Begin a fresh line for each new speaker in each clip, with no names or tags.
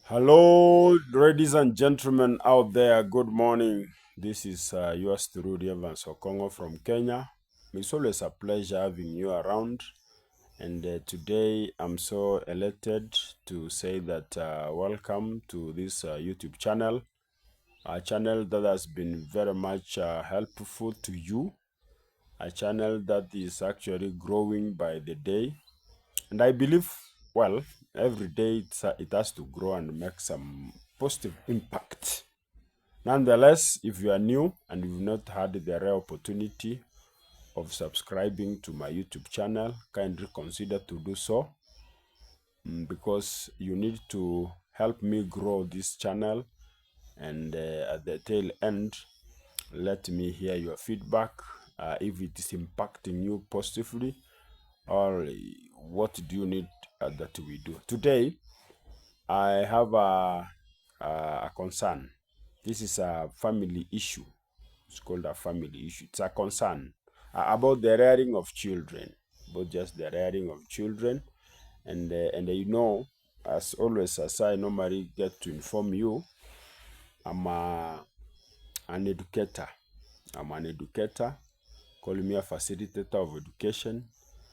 Hello, ladies and gentlemen out there. Good morning. This is yours truly, Evans Okongo from Kenya. It's always a pleasure having you around. And today I'm so elated to say that welcome to this YouTube channel, a channel that has been very much helpful to you, a channel that is actually growing by the day. And I believe, well, every day it has to grow and make some positive impact. Nonetheless, if you are new and you've not had the rare opportunity of subscribing to my YouTube channel, kindly consider to do so because you need to help me grow this channel. And at the tail end, let me hear your feedback if it is impacting you positively or what do you need that we do. Today, I have a concern. This is a family issue. It's called a family issue. It's a concern about the rearing of children, about just the rearing of children. And as always, as I normally get to inform you, I'm an educator. I'm an educator. Call me a facilitator of education.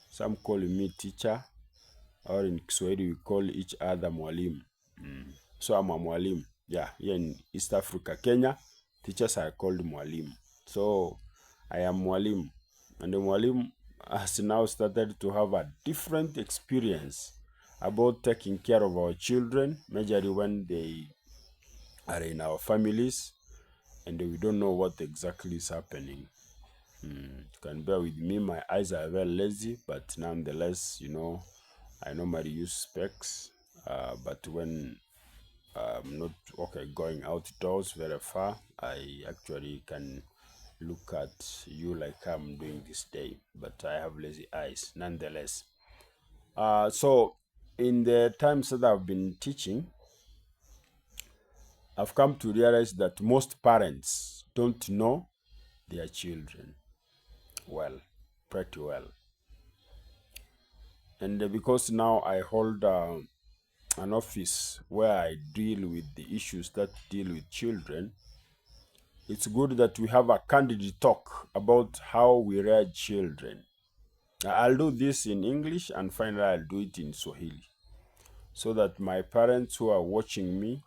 Some call me teacher, or in Kiswahili we call each other mwalimu. So I'm a mwalimu. Yeah, here in East Africa, Kenya, teachers are called mwalimu. So I am mwalimu. And the mwalimu has now started to have a different experience about taking care of our children, majorly when they are in our families and we don't know what exactly is happening. You can bear with me, my eyes are very lazy, but nonetheless, I normally use specs. But when I'm not going outdoors very far, I actually can look at you like I'm doing this day, but I have lazy eyes nonetheless. So in the times that I've been teaching, I've come to realize that most parents don't know their children well, pretty well. And because now I hold an office where I deal with the issues that deal with children, it's good that we have a candid talk about how we rear children. I'll do this in English and finally I'll do it in Swahili so that my parents who are watching me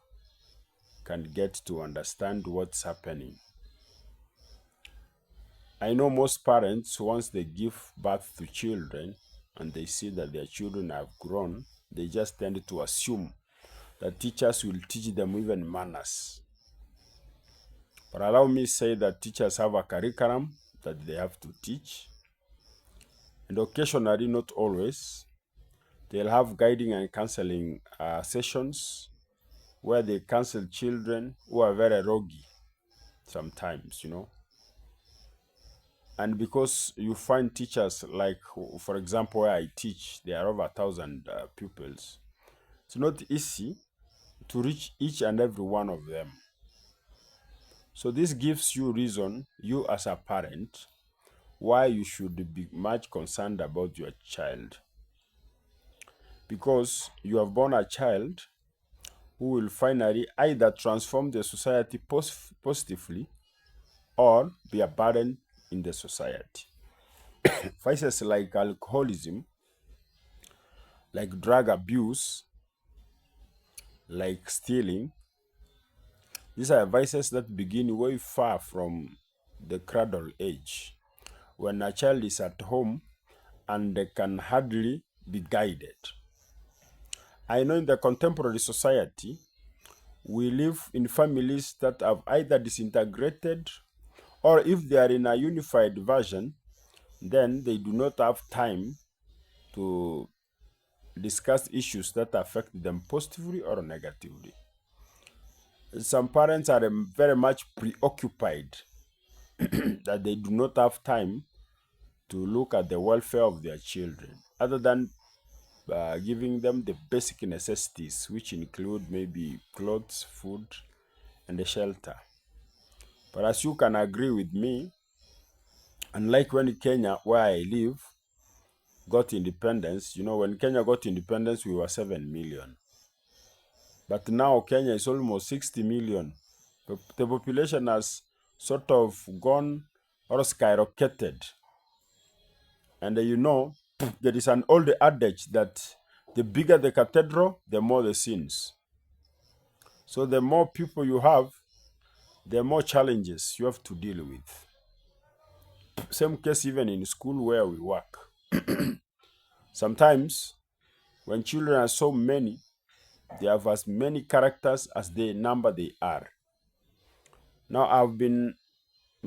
can get to understand what's happening. I know most parents, once they give birth to children and they see that their children have grown, they just tend to assume that teachers will teach them even manners. But allow me say that teachers have a curriculum that they have to teach. And occasionally, not always, they'll have guiding and counseling sessions where they counsel children who are very roguey sometimes, And because you find teachers like, for example, where I teach, there are over 1,000 pupils. It's not easy to reach each and every one of them. So this gives you reason, you as a parent, why you should be much concerned about your child. Because you have born a child who will finally either transform the society positively or be a burden in the society. Vices like alcoholism, like drug abuse, like stealing, these are vices that begin way far from the cradle age, when a child is at home and they can hardly be guided. I know in the contemporary society, we live in families that have either disintegrated or if they are in a unified version, then they do not have time to discuss issues that affect them positively or negatively. Some parents are very much preoccupied that they do not have time to look at the welfare of their children, other than giving them the basic necessities, which include maybe clothes, food, and a shelter. But as you can agree with me, unlike when Kenya, where I live, got independence, when Kenya got independence, we were 7 million. But now Kenya is almost 60 million. The population has sort of gone or skyrocketed. And there is an old adage that the bigger the cathedral, the more the sins. So the more people you have, the more challenges you have to deal with. Same case even in school where we work. Sometimes when children are so many, they have as many characters as the number they are. Now I've been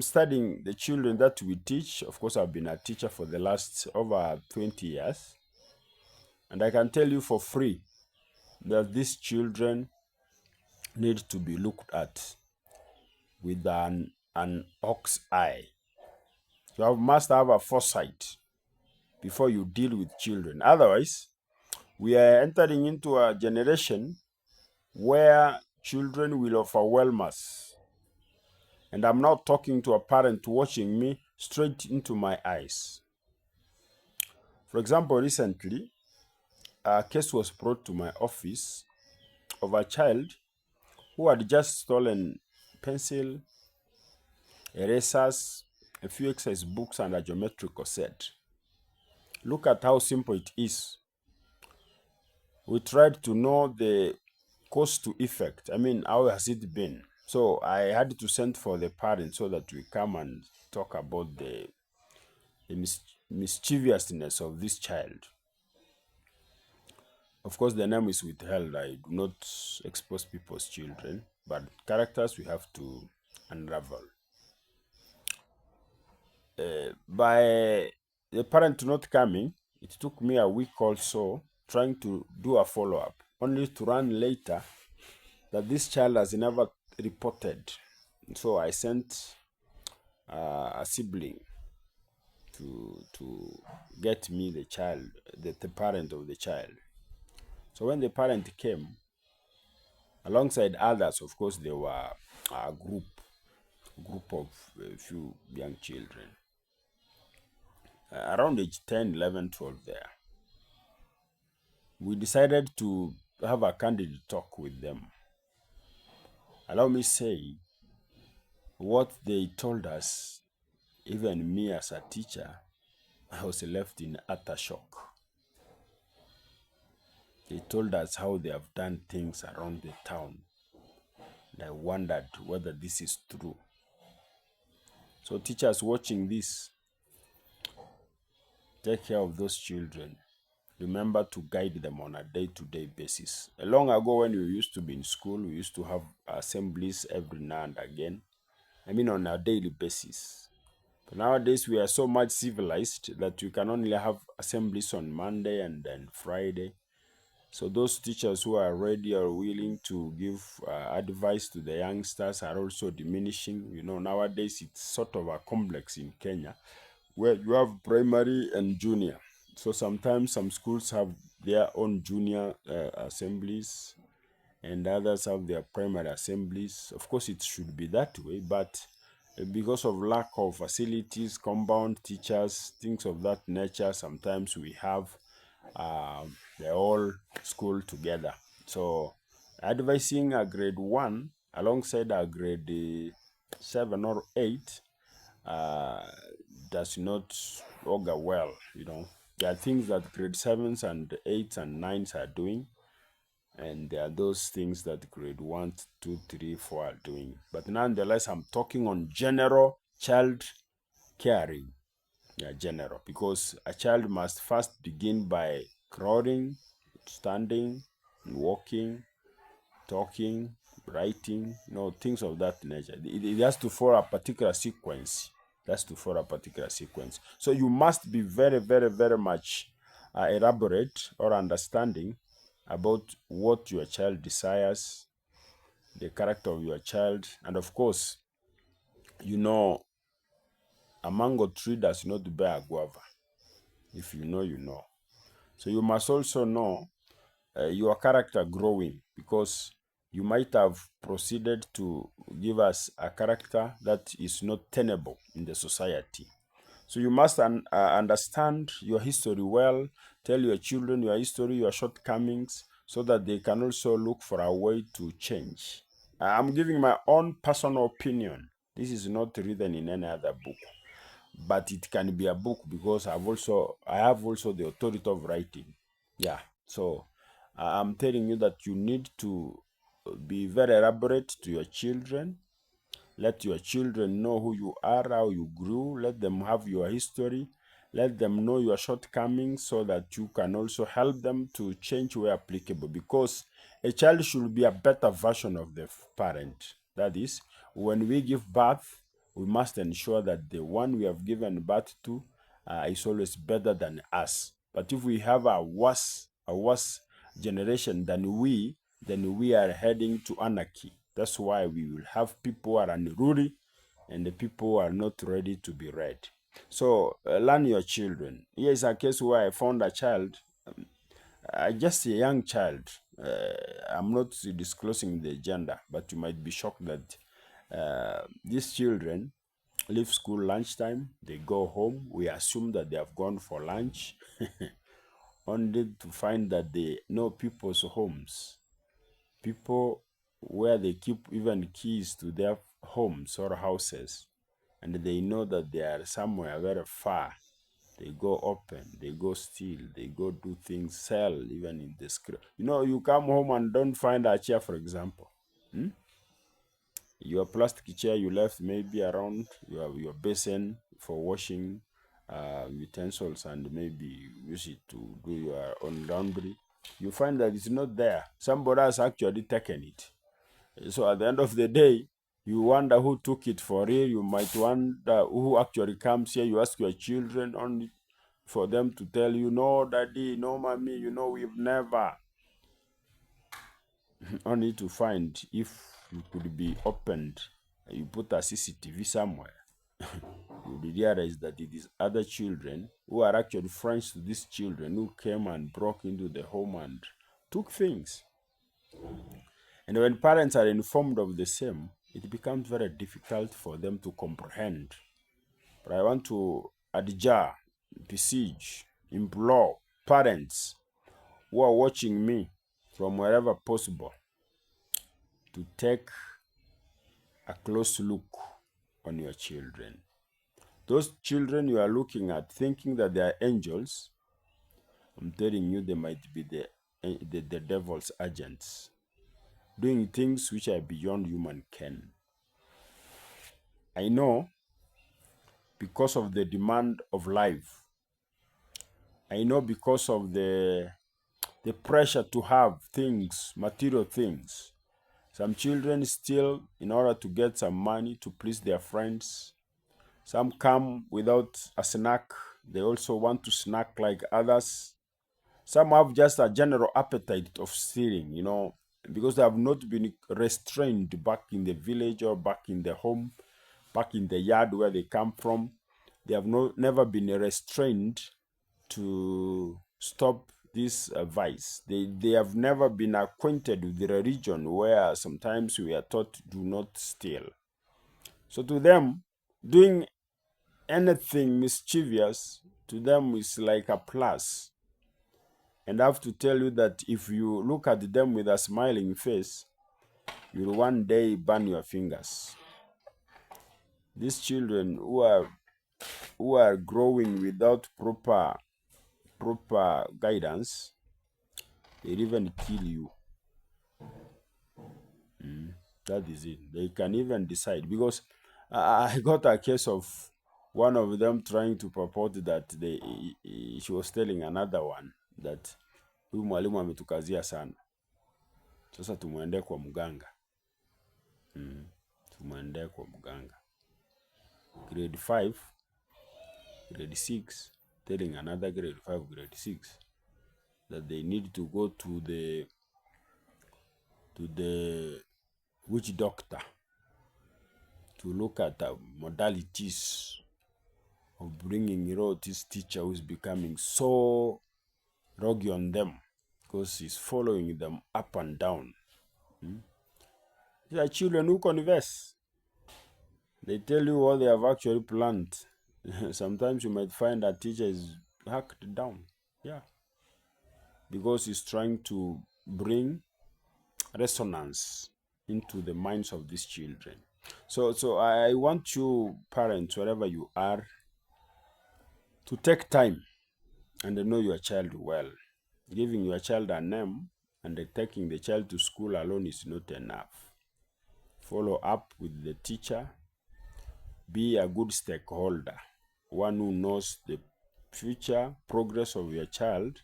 studying the children that we teach. Of course, I've been a teacher for the last over 20 years. And I can tell you for free that these children need to be looked at with an ox eye. You must have a foresight before you deal with children. Otherwise, we are entering into a generation where children will overwhelm us. And I'm not talking to a parent watching me straight into my eyes. For example, recently, a case was brought to my office of a child who had just stolen pencil, erasers, a few exercise books, and a geometrical set. Look at how simple it is. We tried to know the cost to effect. I mean, how has it been? So I had to send for the parents so that we come and talk about the mischievousness of this child. Of course, the name is withheld. I do not expose people's children, but characters we have to unravel. By the parent not coming, it took me a week or so trying to do a follow-up, only to learn later that this child has never reported. So I sent a sibling to get me the child, the parent of the child. So when the parent came, alongside others, of course, there were a group of a few young children, around age 10, 11, 12 there. We decided to have a candid talk with them. Allow me say, what they told us, even me as a teacher, I was left in utter shock. They told us how they have done things around the town. And I wondered whether this is true. So teachers watching this, take care of those children. Remember to guide them on a day-to-day basis. Long ago when we used to be in school, we used to have assemblies every now and again. I mean on a daily basis. But nowadays we are so much civilized that we can only have assemblies on Monday and then Friday. So those teachers who are ready or willing to give advice to the youngsters are also diminishing. Nowadays it's sort of a complex in Kenya where you have primary and junior. So sometimes some schools have their own junior assemblies and others have their primary assemblies. Of course, it should be that way, but because of lack of facilities, compound teachers, things of that nature, sometimes we have the whole school together. So advising a grade 1 alongside a grade 7 or 8 does not augur well. There are things that grade 7s and 8s and 9s are doing, and there are those things that grade 1, 2, 3, 4 are doing. But nonetheless, I'm talking on general child caring. General, because a child must first begin by crawling, standing, walking, talking, writing, things of that nature. It has to follow a particular sequence. So you must be very, very, very much elaborate or understanding about what your child desires, the character of your child, and of course, a mango tree does not bear guava. If you know, you know. So you must also know your character growing, because you might have proceeded to give us a character that is not tenable in the society. So you must understand your history well, tell your children your history, your shortcomings, so that they can also look for a way to change. I'm giving my own personal opinion. This is not written in any other book, but it can be a book because I have also the authority of writing. Yeah. So I'm telling you that you need to be very elaborate to your children. Let your children know who you are, how you grew. Let them have your history. Let them know your shortcomings so that you can also help them to change where applicable. Because a child should be a better version of the parent. That is, when we give birth, we must ensure that the one we have given birth to is always better than us. But if we have a worse generation than then we are heading to anarchy. That's why we will have people who are unruly and the people who are not ready to be read. So learn your children. Here is a case where I found a child, just a young child. I'm not disclosing the gender, but you might be shocked that these children leave school lunchtime, they go home. We assume that they have gone for lunch, only to find that they know people's homes. People where they keep even keys to their homes or houses, and they know that they are somewhere very far. They go open, they go steal, they go do things, sell even in the street. You come home and don't find a chair, for example. Your plastic chair you left maybe around, you have your basin for washing utensils and maybe use it to do your own laundry. You find that it's not there. Somebody has actually taken it. So at the end of the day, you wonder who took it for real. You might wonder who actually comes here. You ask your children only for them to tell you, no, daddy, no, mommy, we've never. Only to find if you could be opened, you put a CCTV somewhere, you realize that it is other children who are actually friends to these children who came and broke into the home and took things. And when parents are informed of the same, it becomes very difficult for them to comprehend. But I want to adjure, beseech, implore parents who are watching me from wherever possible to take a close look on your children. Those children you are looking at thinking that they are angels, I'm telling you they might be the devil's agents, doing things which are beyond human ken. I know because of the demand of life. I know because of the pressure to have things, material things. Some children steal in order to get some money to please their friends. Some come without a snack. They also want to snack like others. Some have just a general appetite of stealing, because they have not been restrained back in the village or back in the home, back in the yard where they come from. They have never been restrained to stop this vice. They have never been acquainted with the religion where sometimes we are taught do not steal. So to them, doing anything mischievous to them is like a plus. And I have to tell you that if you look at them with a smiling face, you'll one day burn your fingers. These children who are growing without proper guidance, they'll even kill you. That is it. They can even decide, because I got a case of one of them trying to purport that she was telling another one that huyu mwalimu ametukazia sana, sasa tumwendee kwa mganga. Tumwendee kwa mganga. Grade 5, grade 6, telling another grade 5, grade 6 that they need to go to the witch doctor to look at the modalities of bringing this teacher who is becoming so rogue on them because he's following them up and down. These are children who converse. They tell you what they have actually planned. Sometimes you might find that teacher is hacked down. Yeah. Because he's trying to bring resonance into the minds of these children. So I want you parents, wherever you are, to take time and know your child well. Giving your child a name and taking the child to school alone is not enough. Follow up with the teacher. Be a good stakeholder, one who knows the future progress of your child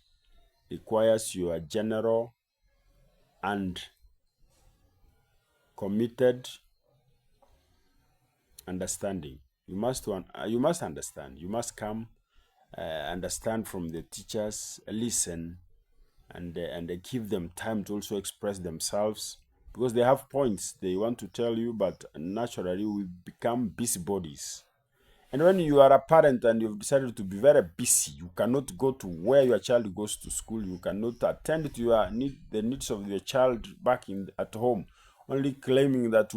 requires your general and committed understanding. You must understand. You must come understand from the teachers, listen, and give them time to also express themselves, because they have points they want to tell you, but naturally we become busybodies. And when you are a parent and you've decided to be very busy, you cannot go to where your child goes to school. You cannot attend to the needs of your child back at home, only claiming that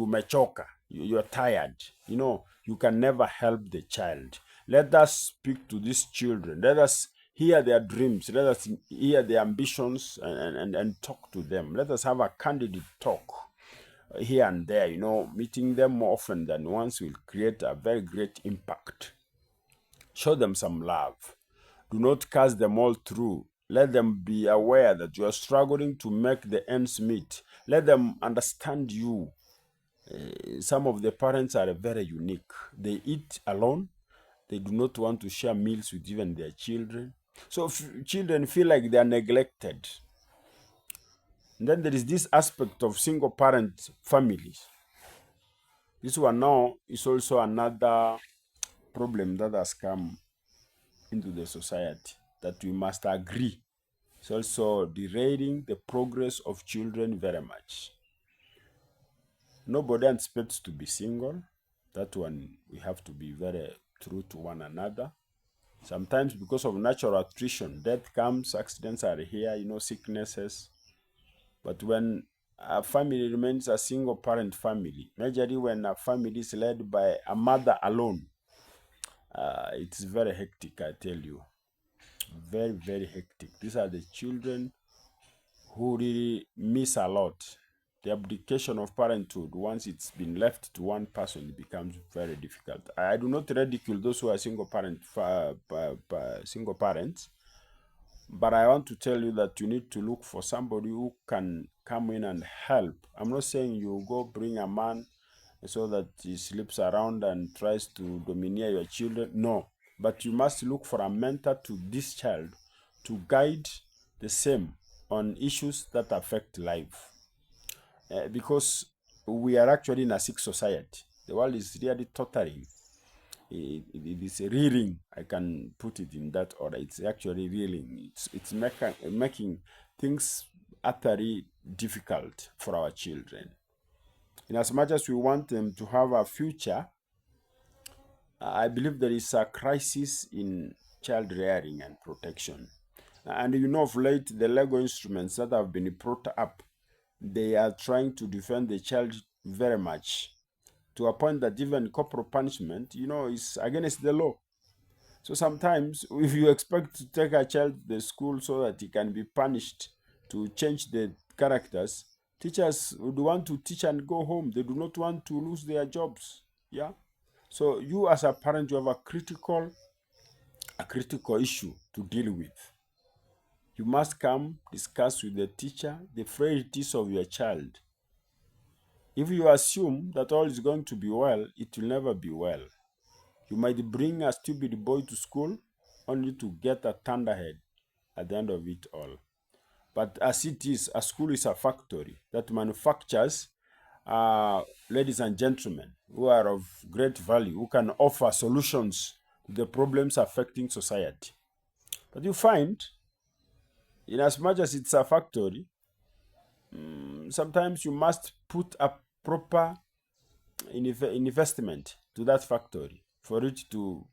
you're tired. You can never help the child. Let us speak to these children. Let us hear their dreams. Let us hear their ambitions and talk to them. Let us have a candid talk here and there. Meeting them more often than once will create a very great impact. Show them some love. Do not cast them all through. Let them be aware that you are struggling to make the ends meet. Let them understand you. Some of the parents are very unique. They eat alone. They do not want to share meals with even their children. So children feel like they are neglected. And then there is this aspect of single parent families. This one now is also another problem that has come into the society that we must agree. It's also derailing the progress of children very much. Nobody expects to be single. That one, we have to be very true to one another. Sometimes because of natural attrition, death comes, accidents are here, sicknesses. But when a family remains a single parent family, majorly when a family is led by a mother alone, it's very hectic, I tell you. Very, very hectic. These are the children who really miss a lot. The abdication of parenthood, once it's been left to one person, it becomes very difficult. I do not ridicule those who are single parents, but I want to tell you that you need to look for somebody who can come in and help. I'm not saying you go bring a man so that he sleeps around and tries to domineer your children. No, but you must look for a mentor to this child to guide the same on issues that affect life. Because we are actually in a sick society. The world is really tottering. It is reeling. I can put it in that order. It's actually reeling. It's making things utterly difficult for our children. In as much as we want them to have a future, I believe there is a crisis in child rearing and protection. And of late, the Lego instruments that have been brought up, they are trying to defend the child very much, to a point that even corporal punishment, is against the law. So sometimes, if you expect to take a child to the school so that he can be punished to change the characters, teachers would want to teach and go home. They do not want to lose their jobs. Yeah. So you as a parent, you have a critical issue to deal with. You must come discuss with the teacher the frailties of your child. If you assume that all is going to be well, it will never be well. You might bring a stupid boy to school only to get a thunderhead at the end of it all. But as it is, a school is a factory that manufactures ladies and gentlemen who are of great value, who can offer solutions to the problems affecting society. But you find, in as much as it's a factory, sometimes you must put a proper investment to that factory for it to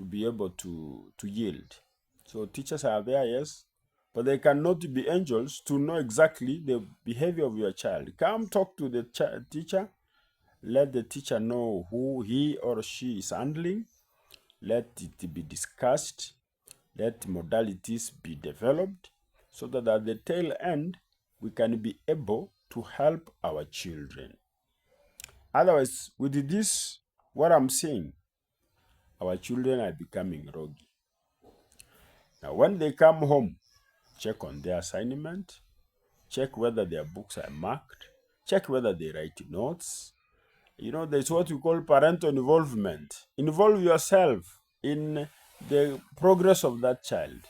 be able to yield. So teachers are there, yes, but they cannot be angels to know exactly the behavior of your child. Come talk to the teacher. Let the teacher know who he or she is handling. Let it be discussed. Let modalities be developed so that at the tail end, we can be able to help our children. Otherwise, with this, what I'm saying, our children are becoming rogue. Now, when they come home, check on their assignment, check whether their books are marked, check whether they write notes. There's what we call parental involvement. Involve yourself in the progress of that child,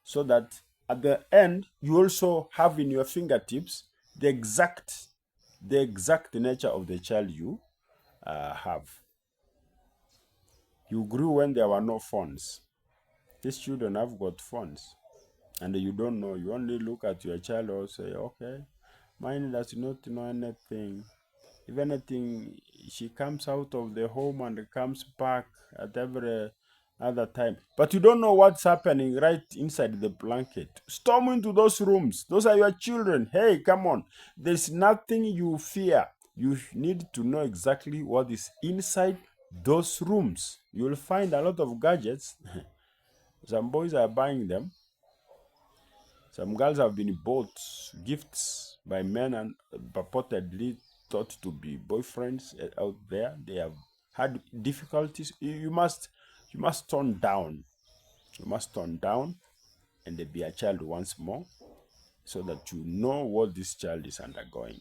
so that at the end, you also have in your fingertips the exact nature of the child you have. You grew when there were no phones. These children have got phones, and you don't know. You only look at your child or say, okay, mine does not know anything. If anything, she comes out of the home and comes back at every other time. But you don't know what's happening right inside the blanket. Storm into those rooms. Those are your children. Hey, come on. There's nothing you fear. You need to know exactly what is inside those rooms. You'll find a lot of gadgets. Some boys are buying them. Some girls have been bought gifts by men and purportedly thought to be boyfriends out there. They have had difficulties. You must tone down. You must tone down and be a child once more, so that you know what this child is undergoing.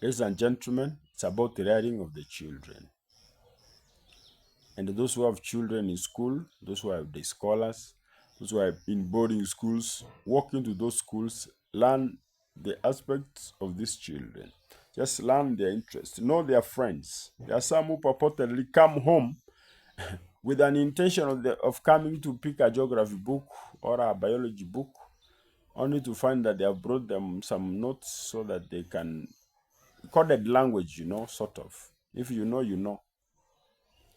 Ladies and gentlemen, it's about the rearing of the children. And those who have children in school, those who are the scholars, those who are in boarding schools, walk into those schools, learn the aspects of these children. Just learn their interests, know their friends. There are some who purportedly come home with an intention of coming to pick a geography book or a biology book, only to find that they have brought them some notes so that they can coded language, sort of. If you know, you know.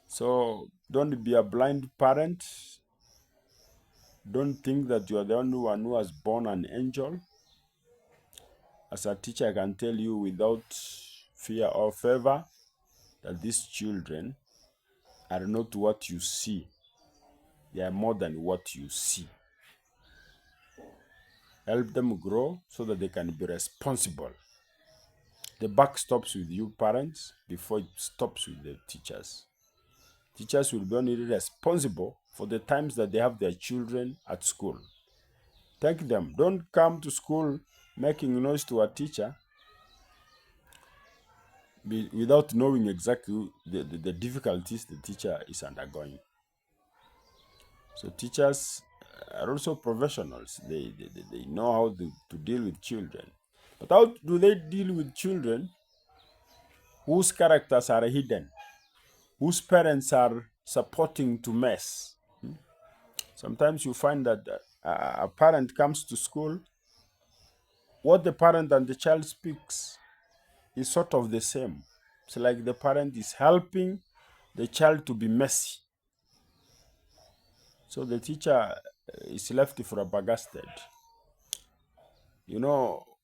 So don't be a blind parent. Don't think that you are the only one who has born an angel. As a teacher, I can tell you without fear or favor that these children are not what you see. They are more than what you see. Help them grow so that they can be responsible. The buck stops with you parents before it stops with the teachers. Teachers will be only responsible for the times that they have their children at school. Thank them. Don't come to school making noise to a teacher without knowing exactly the difficulties the teacher is undergoing. So teachers are also professionals. They know how to deal with children. But how do they deal with children whose characters are hidden, whose parents are supporting to mess? Sometimes you find that a parent comes to school, what the parent and the child speaks is sort of the same. It's like the parent is helping the child to be messy. So the teacher is left flabbergasted.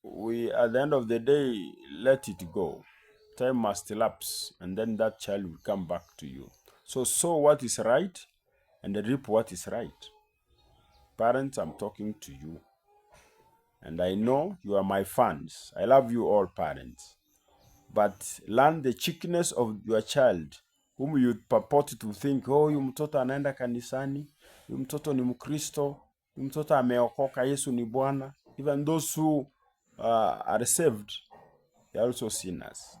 We at the end of the day, let it go. Time must elapse, and then that child will come back to you. So sow what is right and reap what is right. Parents, I'm talking to you. And I know you are my fans. I love you all, parents. But learn the cheekiness of your child, whom you purport to think, oh, huyu mtoto anaenda kanisani, huyu mtoto ni Mkristo, huyu mtoto ameokoka, Yesu ni Bwana. Even those who are saved, they are also sinners.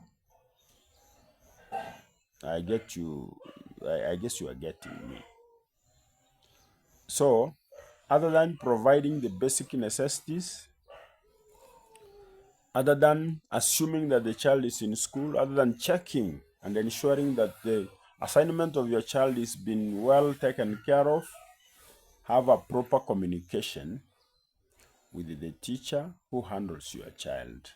I get you. I guess you are getting me. So, other than providing the basic necessities, other than assuming that the child is in school, other than checking and ensuring that the assignment of your child is being well taken care of, have a proper communication with the teacher who handles your child.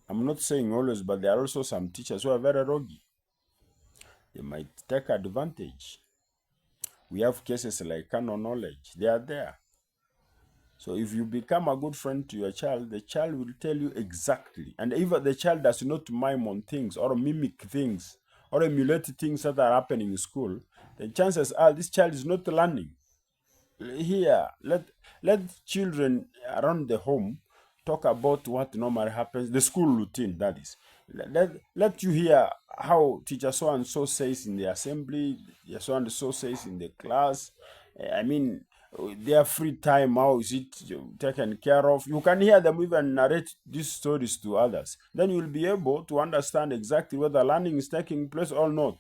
I'm not saying always, but there are also some teachers who are very rogue. They might take advantage. We have cases like canon knowledge. They are there. So if you become a good friend to your child, the child will tell you exactly. And if the child does not mime on things or mimic things or emulate things that are happening in school, the chances are this child is not learning. Here, let children around the home talk about what normally happens, the school routine, that is. Let you hear how teacher so and so says in the assembly, teacher so and so says in the class. I mean, their free time, how is it taken care of? You can hear them even narrate these stories to others. Then you'll be able to understand exactly whether learning is taking place or not.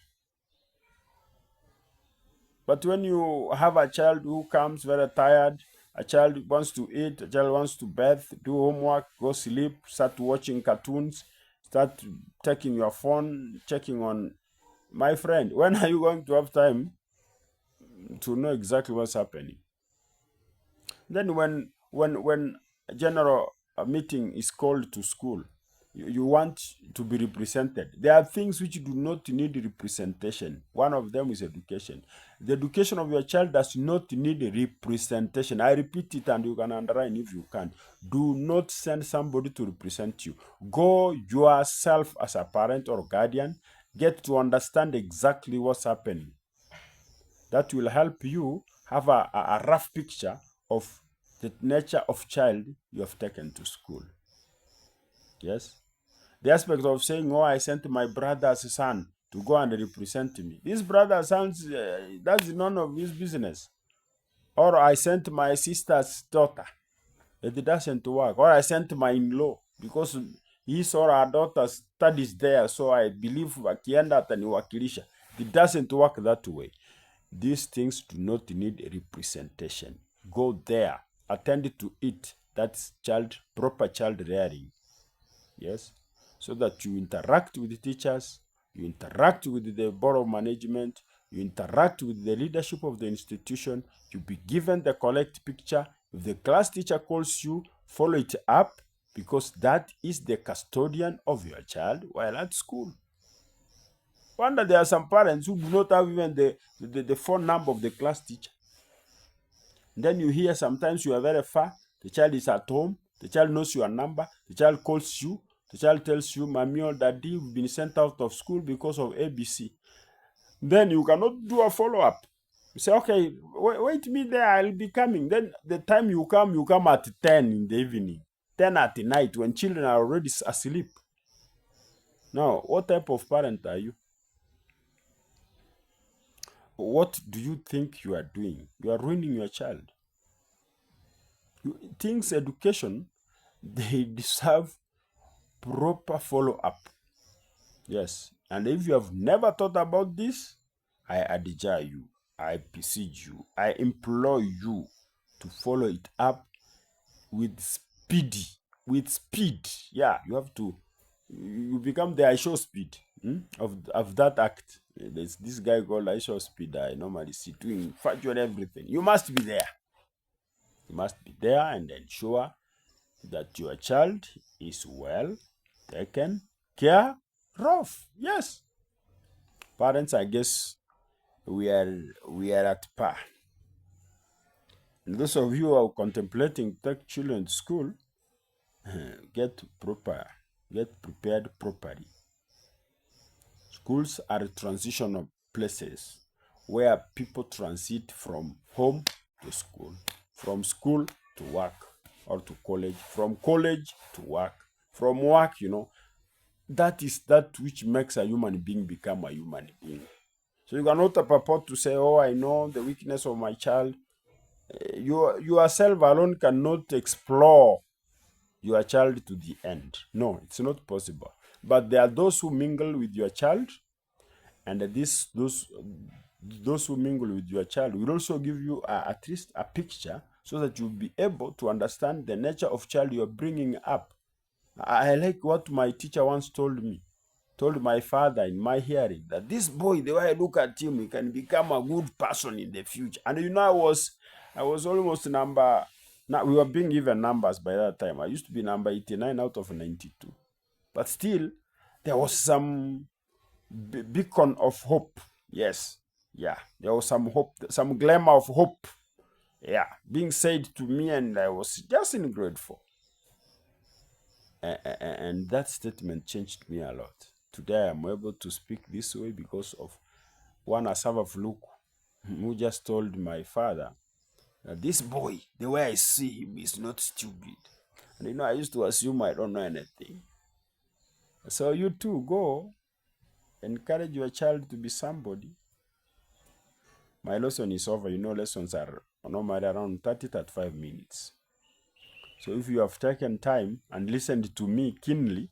But when you have a child who comes very tired, a child wants to eat, a child wants to bathe, do homework, go sleep, start watching cartoons, start taking your phone, checking on, my friend, when are you going to have time to know exactly what's happening? Then when a general meeting is called to school, you want to be represented. There are things which do not need representation. One of them is education. The education of your child does not need representation. I repeat it, and you can underline if you can. Do not send somebody to represent you. Go yourself as a parent or guardian, get to understand exactly what's happening. That will help you have a rough picture of the nature of child you have taken to school. Yes? The aspect of saying, oh, I sent my brother's son to go and represent me. This brother's son, that's none of his business. Or I sent my sister's daughter. It doesn't work. Or I sent my in-law because his or her daughter studies there, so I believe wakienda ataniwakilisha. It doesn't work that way. These things do not need representation. Go there, attend to it. That's proper child rearing. Yes, so that you interact with the teachers, you interact with the board of management, you interact with the leadership of the institution, you be given the correct picture. If the class teacher calls you, follow it up, because that is the custodian of your child while at school. Wonder there are some parents who do not have even the phone number of the class teacher. And then you hear sometimes you are very far, the child is at home, the child knows your number, the child calls you, the child tells you, Mommy or Daddy, we've been sent out of school because of ABC. Then you cannot do a follow up. You say, okay, wait me there, I'll be coming. Then the time you come at 10 in the evening, 10 at night when children are already asleep. Now, what type of parent are you? What do you think you are doing? You are ruining your child. Things education, they deserve proper follow up. Yes. And if you have never thought about this, I adjure you, I beseech you, I implore you to follow it up with with speed. Yeah, you have to, you become the ISO speed of that act. There's this guy called ISO speed I normally see doing virtually everything. You must be there. You must be there and ensure that your child is well taken care of. Yes. Parents, I guess we are at par. And those of you who are contemplating take children to school, get prepared properly. Schools are transitional places where people transit from home to school, from school to work or to college, from college to work, from work, that is that which makes a human being become a human being. So you cannot purport to say, oh, I know the weakness of my child. You yourself alone cannot explore your child to the end. No, it's not possible. But there are those who mingle with your child, and those who mingle with your child will also give you at least a picture so that you'll be able to understand the nature of child you're bringing up. I like what my teacher once told my father in my hearing, that this boy, the way I look at him, he can become a good person in the future. And I was almost number. Now we were being given numbers by that time. I used to be number 89 out of 92, but still, there was some beacon of hope. Yes, yeah, there was some hope, some glimmer of hope. Yeah, being said to me, and I was just in grade 4. And that statement changed me a lot. Today I'm able to speak this way because of one Asava Fluku, who just told my father This boy, the way I see him, is not stupid. And I used to assume I don't know anything. So you too, go encourage your child to be somebody. My lesson is over. Lessons are normally around 30-35 minutes. So if you have taken time and listened to me keenly,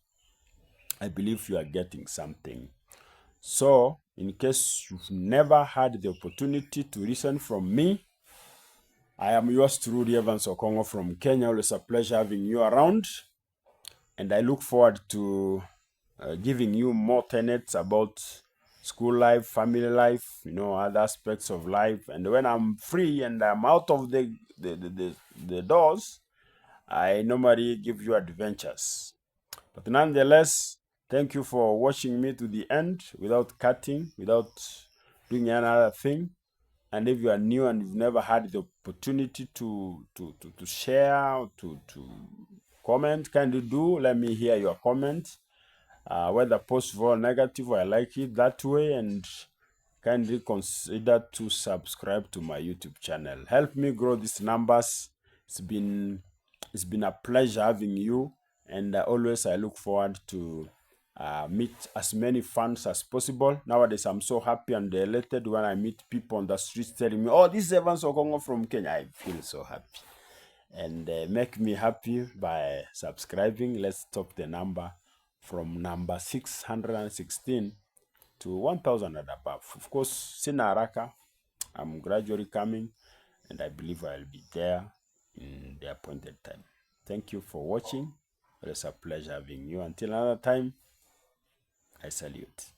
I believe you are getting something. So, in case you've never had the opportunity to listen from me, I am yours truly, Evans Okongo from Kenya. Always a pleasure having you around. And I look forward to giving you more tenets about school life, family life, other aspects of life. And when I'm free and I'm out of the doors, I normally give you adventures. But nonetheless, thank you for watching me to the end without cutting, without doing another thing. And if you are new and you've never had the opportunity to share, to comment, kindly do let me hear your comment, whether positive or negative. I like it that way, and kindly consider to subscribe to my YouTube channel. Help me grow these numbers. It's been a pleasure having you, and always I look forward to meet as many fans as possible. Nowadays, I'm so happy and elated when I meet people on the streets telling me, "Oh, this is Evans Okongo from Kenya." I feel so happy, and make me happy by subscribing. Let's top the number from number 616 to 1,000 and above. Of course, sina haraka. I'm gradually coming, and I believe I'll be there in the appointed time. Thank you for watching. It was a pleasure having you. Until another time, I salute.